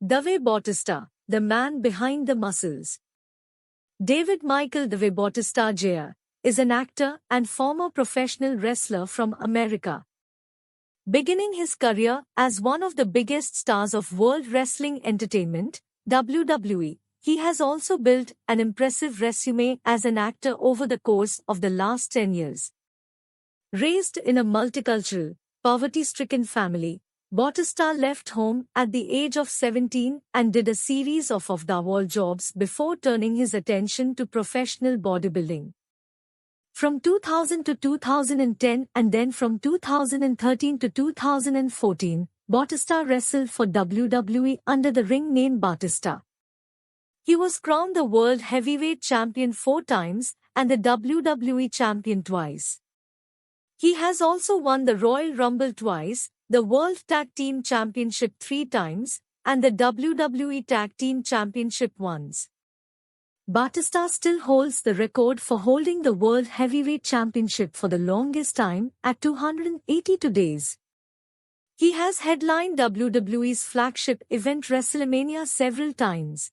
Dave Bautista, the man behind the muscles. David Michael Dave Bautista Jr. is an actor and former professional wrestler from America. Beginning his career as one of the biggest stars of World Wrestling Entertainment, WWE, he has also built an impressive resume as an actor over the course of the last 10 years. Raised in a multicultural, poverty-stricken family, Bautista left home at the age of 17 and did a series of off-the-wall jobs before turning his attention to professional bodybuilding. From 2000 to 2010 and then from 2013 to 2014, Bautista wrestled for WWE under the ring name Batista. He was crowned the World Heavyweight Champion 4 times and the WWE Champion twice. He has also won the Royal Rumble twice, the World Tag Team Championship 3 times, and the WWE Tag Team Championship once. Batista still holds the record for holding the World Heavyweight Championship for the longest time at 282 days. He has headlined WWE's flagship event WrestleMania several times.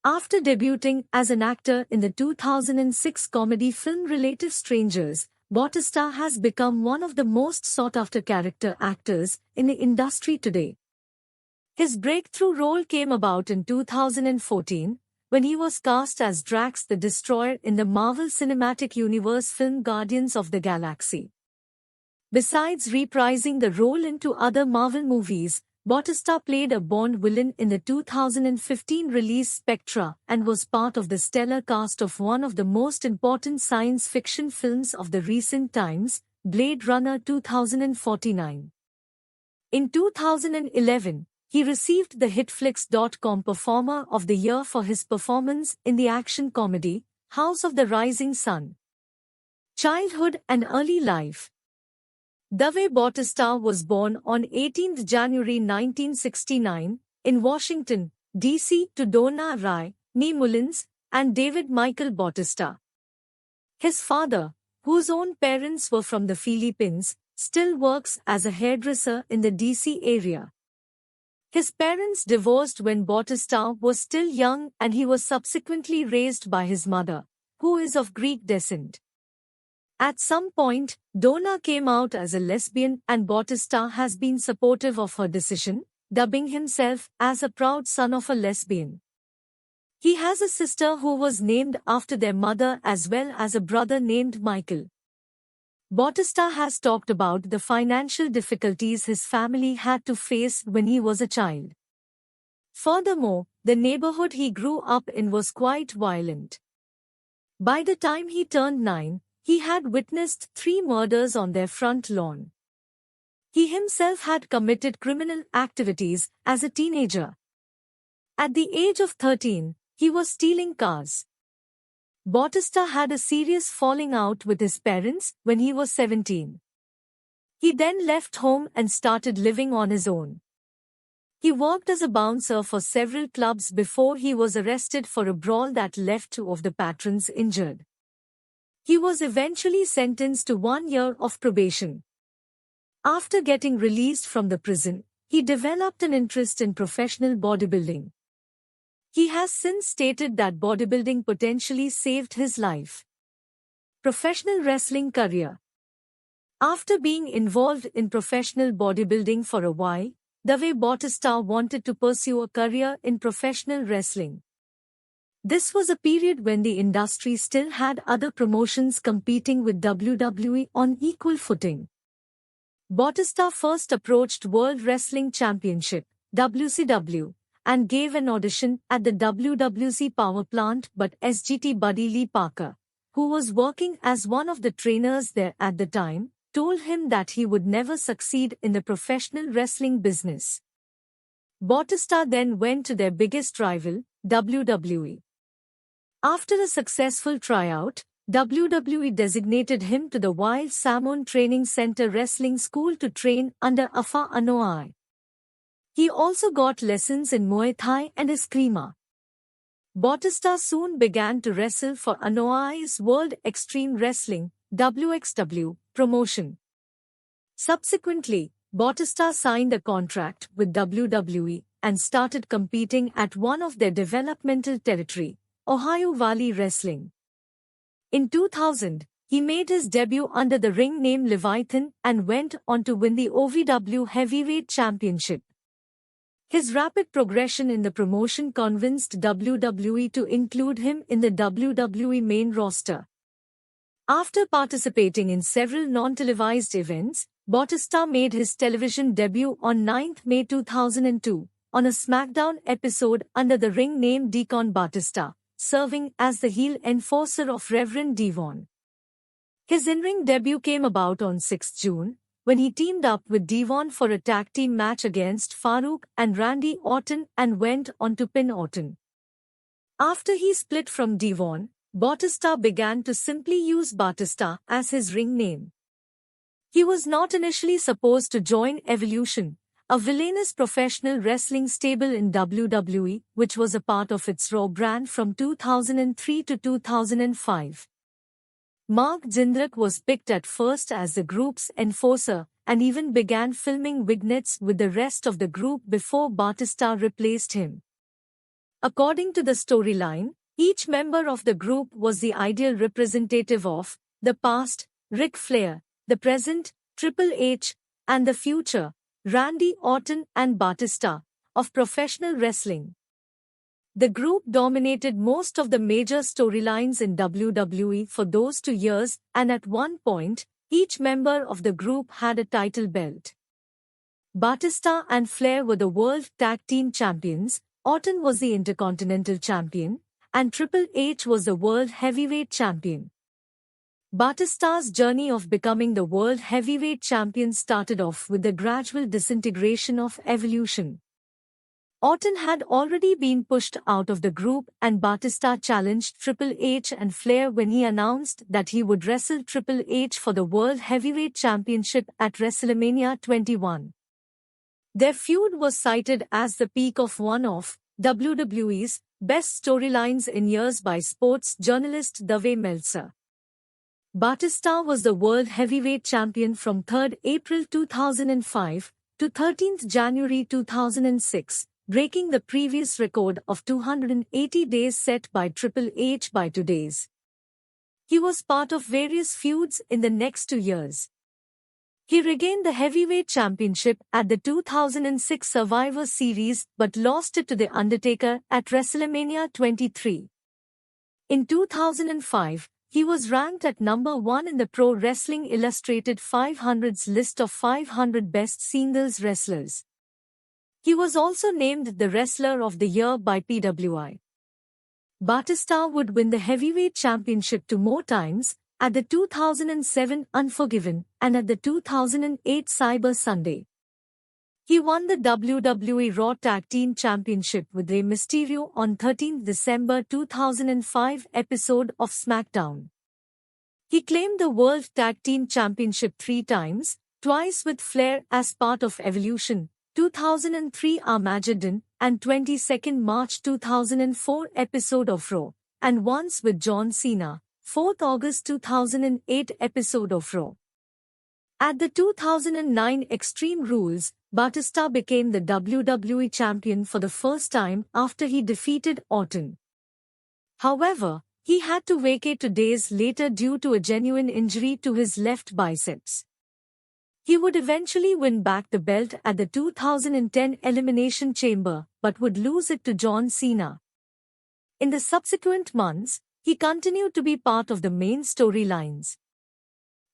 After debuting as an actor in the 2006 comedy film Relative Strangers, Bautista has become one of the most sought-after character actors in the industry today. His breakthrough role came about in 2014, when he was cast as Drax the Destroyer in the Marvel Cinematic Universe film Guardians of the Galaxy. Besides reprising the role in 2 other Marvel movies, Bautista played a Bond villain in the 2015 release Spectre and was part of the stellar cast of one of the most important science fiction films of the recent times, Blade Runner 2049. In 2011, he received the Hitflix.com Performer of the Year for his performance in the action comedy, House of the Rising Sun. Childhood and early life. Dave Bautista was born on 18 January 1969, in Washington, D.C. to Donna Rai, née Mullins, and David Michael Bautista. His father, whose own parents were from the Philippines, still works as a hairdresser in the D.C. area. His parents divorced when Bautista was still young and he was subsequently raised by his mother, who is of Greek descent. At some point, Donna came out as a lesbian and Bautista has been supportive of her decision, dubbing himself as a proud son of a lesbian. He has a sister who was named after their mother as well as a brother named Michael. Bautista has talked about the financial difficulties his family had to face when he was a child. Furthermore, the neighborhood he grew up in was quite violent. By the time he turned 9, he had witnessed 3 murders on their front lawn. He himself had committed criminal activities as a teenager. At the age of 13, he was stealing cars. Bautista had a serious falling out with his parents when he was 17. He then left home and started living on his own. He worked as a bouncer for several clubs before he was arrested for a brawl that left 2 of the patrons injured. He was eventually sentenced to 1 year of probation. After getting released from the prison, he developed an interest in professional bodybuilding. He has since stated that bodybuilding potentially saved his life. Professional wrestling career. After being involved in professional bodybuilding for a while, Dave Bautista wanted to pursue a career in professional wrestling. This was a period when the industry still had other promotions competing with WWE on equal footing. Bautista first approached World Wrestling Championship, WCW, and gave an audition at the WWC power plant, but SGT buddy Lee Parker, who was working as one of the trainers there at the time, told him that he would never succeed in the professional wrestling business. Bautista then went to their biggest rival, WWE. After a successful tryout, WWE designated him to the Wild Salmon Training Center Wrestling School to train under Afa Anoa'i. He also got lessons in Muay Thai and Eskrima. Bautista soon began to wrestle for Anoa'i's World Extreme Wrestling (WXW) promotion. Subsequently, Bautista signed a contract with WWE, and started competing at one of their developmental territory, Ohio Valley Wrestling. In 2000, he made his debut under the ring name Leviathan and went on to win the OVW Heavyweight Championship. His rapid progression in the promotion convinced WWE to include him in the WWE main roster. After participating in several non-televised events, Bautista made his television debut on 9th May 2002, on a SmackDown episode under the ring name Deacon Batista, serving as the heel enforcer of Reverend Devon. His in-ring debut came about on 6 June, when he teamed up with Devon for a tag team match against Farouk and Randy Orton and went on to pin Orton. After he split from Devon, Bautista began to simply use Batista as his ring name. He was not initially supposed to join Evolution, a villainous professional wrestling stable in WWE, which was a part of its Raw brand from 2003 to 2005. Mark Jindrak was picked at first as the group's enforcer, and even began filming vignettes with the rest of the group before Batista replaced him. According to the storyline, each member of the group was the ideal representative of the past, Ric Flair, the present, Triple H, and the future, Randy Orton and Batista, of professional wrestling. The group dominated most of the major storylines in WWE for those 2 years, and at one point, each member of the group had a title belt. Batista and Flair were the World Tag Team Champions, Orton was the Intercontinental Champion, and Triple H was the World Heavyweight Champion. Batista's journey of becoming the World Heavyweight Champion started off with the gradual disintegration of Evolution. Orton had already been pushed out of the group, and Batista challenged Triple H and Flair when he announced that he would wrestle Triple H for the World Heavyweight Championship at WrestleMania 21. Their feud was cited as the peak of one of WWE's best storylines in years by sports journalist Dave Meltzer. Batista was the World Heavyweight Champion from 3rd April 2005 to 13th January 2006. Breaking the previous record of 280 days set by Triple H by 2 days. He was part of various feuds in the next 2 years. He regained the Heavyweight Championship at the 2006 Survivor Series but lost it to The Undertaker at WrestleMania 23. In 2005, he was ranked at number 1 in the Pro Wrestling Illustrated 500's list of 500 best singles wrestlers. He was also named the Wrestler of the Year by PWI. Batista would win the Heavyweight Championship 2 more times, at the 2007 Unforgiven and at the 2008 Cyber Sunday. He won the WWE Raw Tag Team Championship with Rey Mysterio on 13 December 2005 episode of SmackDown. He claimed the World Tag Team Championship 3 times, twice with Flair as part of Evolution, 2003 Armageddon, and 22nd March 2004 episode of Raw, and once with John Cena, 4th August 2008 episode of Raw. At the 2009 Extreme Rules, Batista became the WWE Champion for the first time after he defeated Orton. However, he had to vacate 2 days later due to a genuine injury to his left biceps. He would eventually win back the belt at the 2010 Elimination Chamber, but would lose it to John Cena. In the subsequent months, he continued to be part of the main storylines.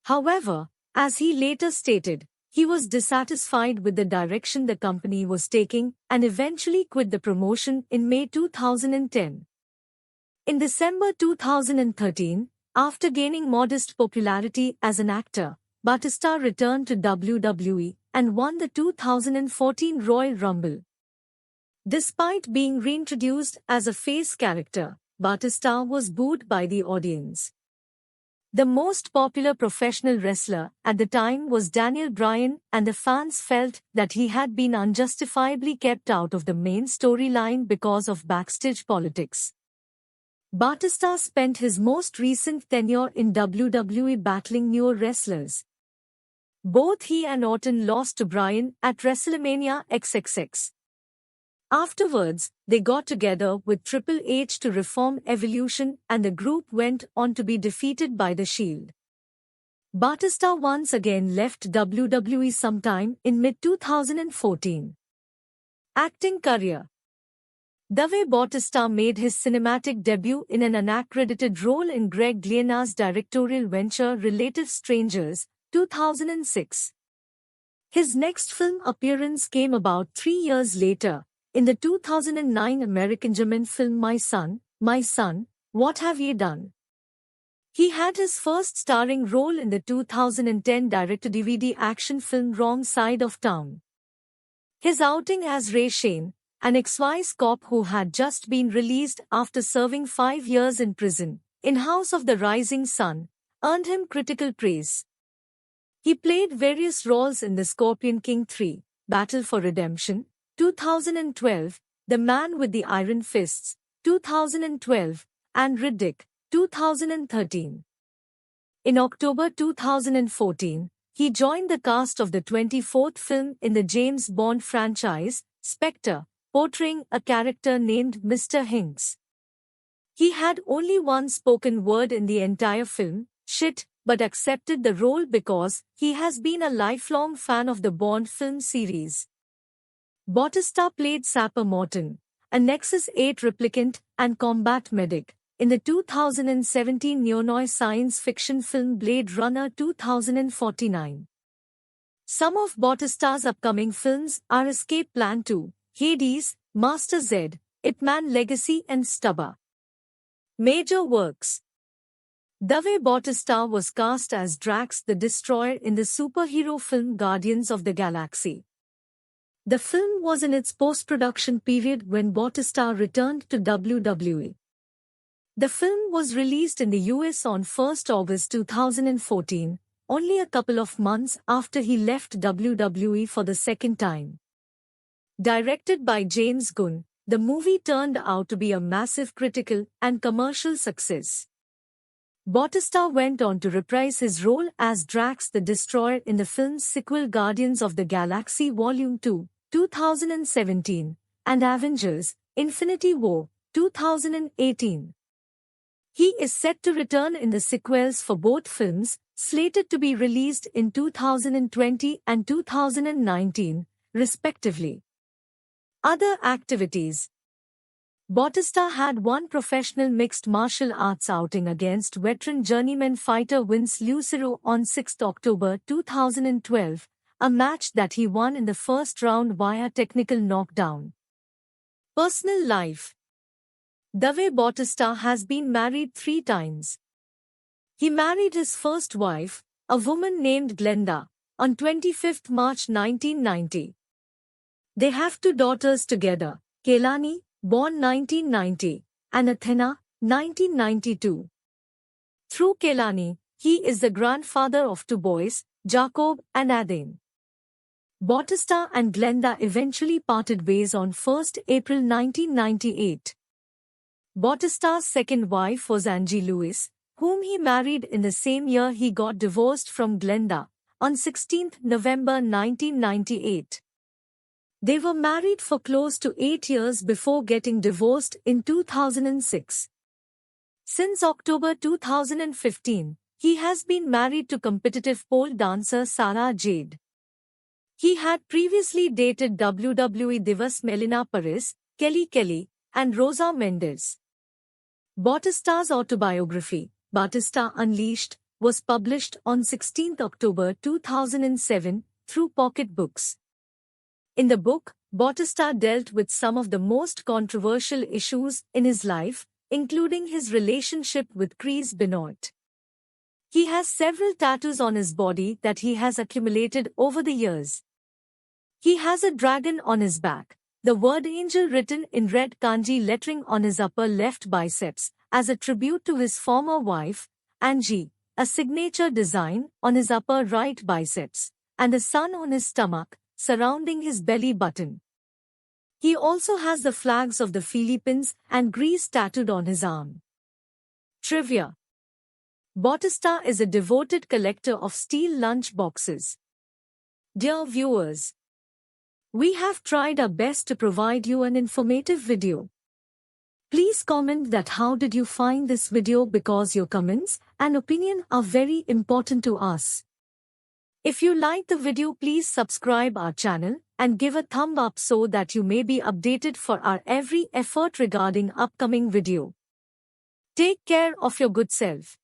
However, as he later stated, he was dissatisfied with the direction the company was taking and eventually quit the promotion in May 2010. In December 2013, after gaining modest popularity as an actor, Batista returned to WWE and won the 2014 Royal Rumble. Despite being reintroduced as a face character, Batista was booed by the audience. The most popular professional wrestler at the time was Daniel Bryan, and the fans felt that he had been unjustifiably kept out of the main storyline because of backstage politics. Batista spent his most recent tenure in WWE battling newer wrestlers. Both he and Orton lost to Bryan at WrestleMania XXX. Afterwards, they got together with Triple H to reform Evolution, and the group went on to be defeated by The Shield. Batista once again left WWE sometime in mid-2014. Acting career. Dave Bautista made his cinematic debut in an unaccredited role in Greg Glienna's directorial venture Relative Strangers, 2006. His next film appearance came about 3 years later, in the 2009 American German film My Son, What Have Ye Done? He had his first starring role in the 2010 direct-to-DVD action film Wrong Side of Town. His outing as Ray Shane, an ex-vice cop who had just been released after serving 5 years in prison, in House of the Rising Sun, earned him critical praise. He played various roles in The Scorpion King 3, Battle for Redemption, 2012, The Man with the Iron Fists, 2012, and Riddick, 2013. In October 2014, he joined the cast of the 24th film in the James Bond franchise, Spectre, portraying a character named Mr. Hinks. He had only one spoken word in the entire film, shit, but accepted the role because he has been a lifelong fan of the Bond film series. Bautista played Sapper Morton, a Nexus 8 replicant and combat medic, in the 2017 neo-noir science fiction film Blade Runner 2049. Some of Bautista's upcoming films are Escape Plan 2, Hades, Master Z, Ip Man Legacy and Stubber. Major works. Dave Bautista was cast as Drax the Destroyer in the superhero film Guardians of the Galaxy. The film was in its post-production period when Bautista returned to WWE. The film was released in the US on 1 August 2014, only a couple of months after he left WWE for the second time. Directed by James Gunn, the movie turned out to be a massive critical and commercial success. Bautista went on to reprise his role as Drax the Destroyer in the film's sequel Guardians of the Galaxy Volume 2, 2017, and Avengers, Infinity War, 2018. He is set to return in the sequels for both films, slated to be released in 2020 and 2019, respectively. Other activities. Bautista had one professional mixed martial arts outing against veteran journeyman fighter Vince Lucero on 6 October 2012, a match that he won in the first round via technical knockdown. Personal life. Dave Bautista has been married 3 times. He married his first wife, a woman named Glenda, on 25 March 1990. They have 2 daughters together, Kehlani, born 1990, and Athena, 1992. Through Kehlani, he is the grandfather of 2 boys, Jacob and Aden. Bautista and Glenda eventually parted ways on 1 April 1998. Bautista's second wife was Angie Lewis, whom he married in the same year he got divorced from Glenda, on 16 November 1998. They were married for close to 8 years before getting divorced in 2006. Since October 2015, he has been married to competitive pole dancer Sarah Jade. He had previously dated WWE divas Melina Paris, Kelly Kelly, and Rosa Mendes. Bautista's autobiography, Batista Unleashed, was published on 16 October 2007 through Pocket Books. In the book, Bautista dealt with some of the most controversial issues in his life, including his relationship with Chris Benoit. He has several tattoos on his body that he has accumulated over the years. He has a dragon on his back, the word angel written in red kanji lettering on his upper left biceps, as a tribute to his former wife, Angie, a signature design on his upper right biceps, and the sun on his stomach, surrounding his belly button. He also has the flags of the Philippines and Greece tattooed on his arm. Trivia. Bautista is a devoted collector of steel lunch boxes. Dear viewers, We have tried our best to provide you an informative video. Please comment that how did you find this video, because your comments and opinion are very important to us. If you like the video, please subscribe our channel and give a thumb up so that you may be updated for our every effort regarding upcoming video. Take care of your good self.